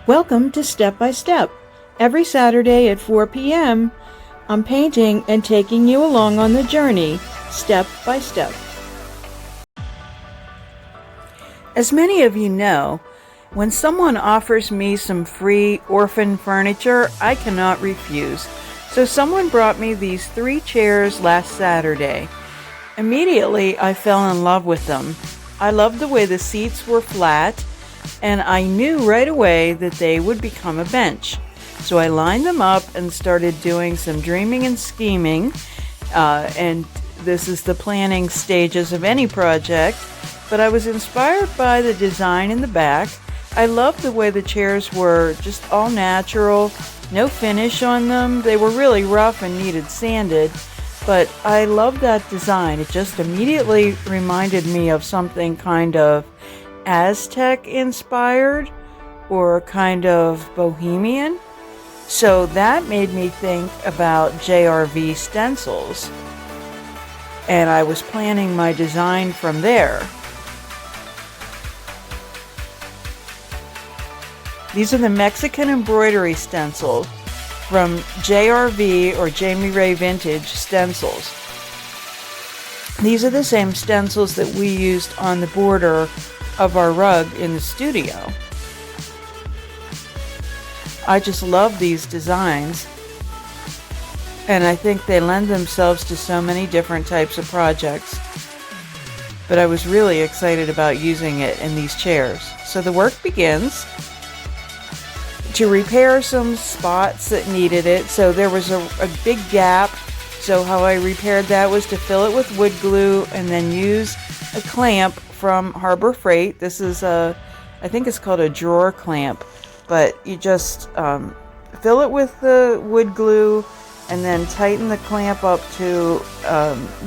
Welcome to Step by Step. Every Saturday at 4 p.m., I'm painting and taking you along on the journey, step by step. As many of you know, when someone offers me some free orphan furniture, I cannot refuse. So someone brought me these 3 chairs last Saturday. Immediately, I fell in love with them. I loved the way the seats were flat, and I knew right away that they would become a bench. So I lined them up and started doing some dreaming and scheming, and this is the planning stages of any project, but I was inspired by the design in the back. I loved the way the chairs were just all natural, no finish on them. They were really rough and needed sanded, but I loved that design. It just immediately reminded me of something kind of Aztec inspired or kind of bohemian. So that made me think about JRV Stencils, and I was planning my design from there. These are the Mexican embroidery stencils from JRV or Jamie Ray Vintage Stencils. These are the same stencils that we used on the border of our rug in the studio. I just love these designs, and I think they lend themselves to so many different types of projects. But I was really excited about using it in these chairs. So the work begins to repair some spots that needed it. So there was a big gap. So how I repaired that was to fill it with wood glue and then use a clamp from Harbor Freight. This is I think it's called a drawer clamp, but you just fill it with the wood glue and then tighten the clamp up to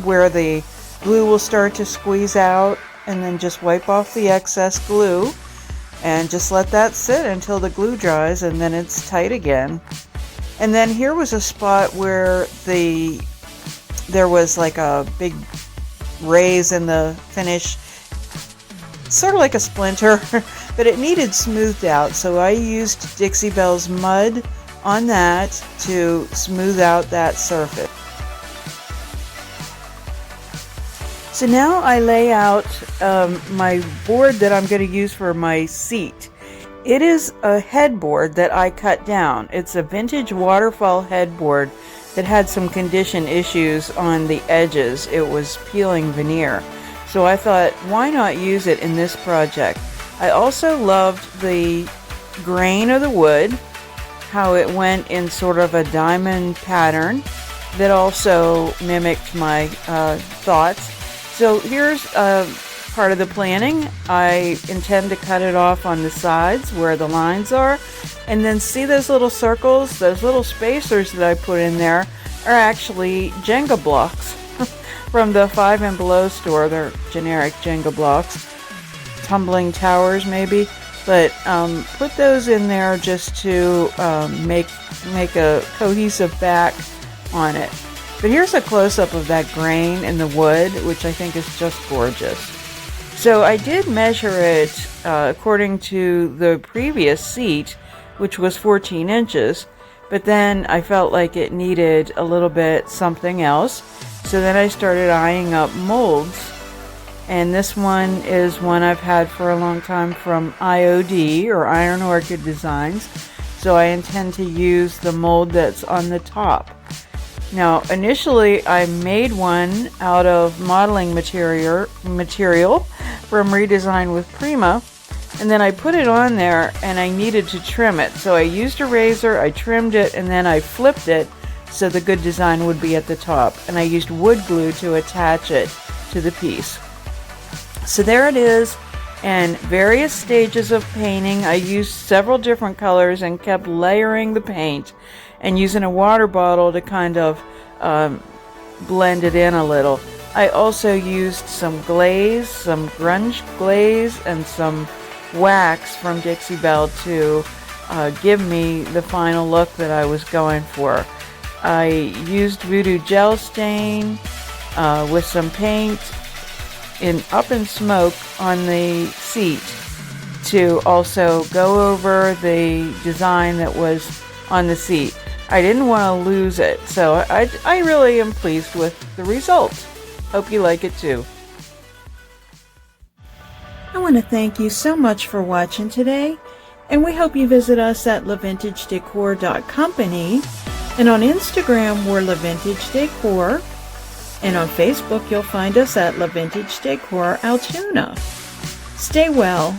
where the glue will start to squeeze out, and then just wipe off the excess glue and just let that sit until the glue dries, and then it's tight again. And then here was a spot where there was like a big raise in the finish, sort of like a splinter, but it needed smoothed out. So I used Dixie Belle's mud on that to smooth out that surface. So now I lay out my board that I'm going to use for my seat. It is a headboard that I cut down. It's a vintage waterfall headboard that had some condition issues on the edges. It was peeling veneer. So I thought, why not use it in this project? I also loved the grain of the wood, how it went in sort of a diamond pattern that also mimicked my thoughts. So here's part of the planning. I intend to cut it off on the sides where the lines are, and then see those little circles, those little spacers that I put in there are actually Jenga blocks from the 5 and Below store. They're generic Jenga blocks, tumbling towers maybe, but put those in there just to make a cohesive back on it. But here's a close-up of that grain in the wood, which I think is just gorgeous. So I did measure it according to the previous seat, which was 14 inches, but then I felt like it needed a little bit something else. So then I started eyeing up molds, and this one is one I've had for a long time from IOD, or Iron Orchid Designs. So I intend to use the mold that's on the top. Now, initially I made one out of modeling material from Redesign with Prima, and then I put it on there and I needed to trim it. So I used a razor, I trimmed it, and then I flipped it so the good design would be at the top. And I used wood glue to attach it to the piece. So there it is, and various stages of painting. I used several different colors and kept layering the paint and using a water bottle to kind of blend it in a little. I also used some glaze, some grunge glaze, and some wax from Dixie Belle to give me the final look that I was going for. I used Voodoo Gel Stain with some paint up in smoke on the seat, to also go over the design that was on the seat. I didn't want to lose it, so I really am pleased with the result. Hope you like it too. I want to thank you so much for watching today, and we hope you visit us at lavintagedecor.company, and on Instagram we're lavintagedecor, and on Facebook you'll find us at lavintagedecor Altoona. Stay well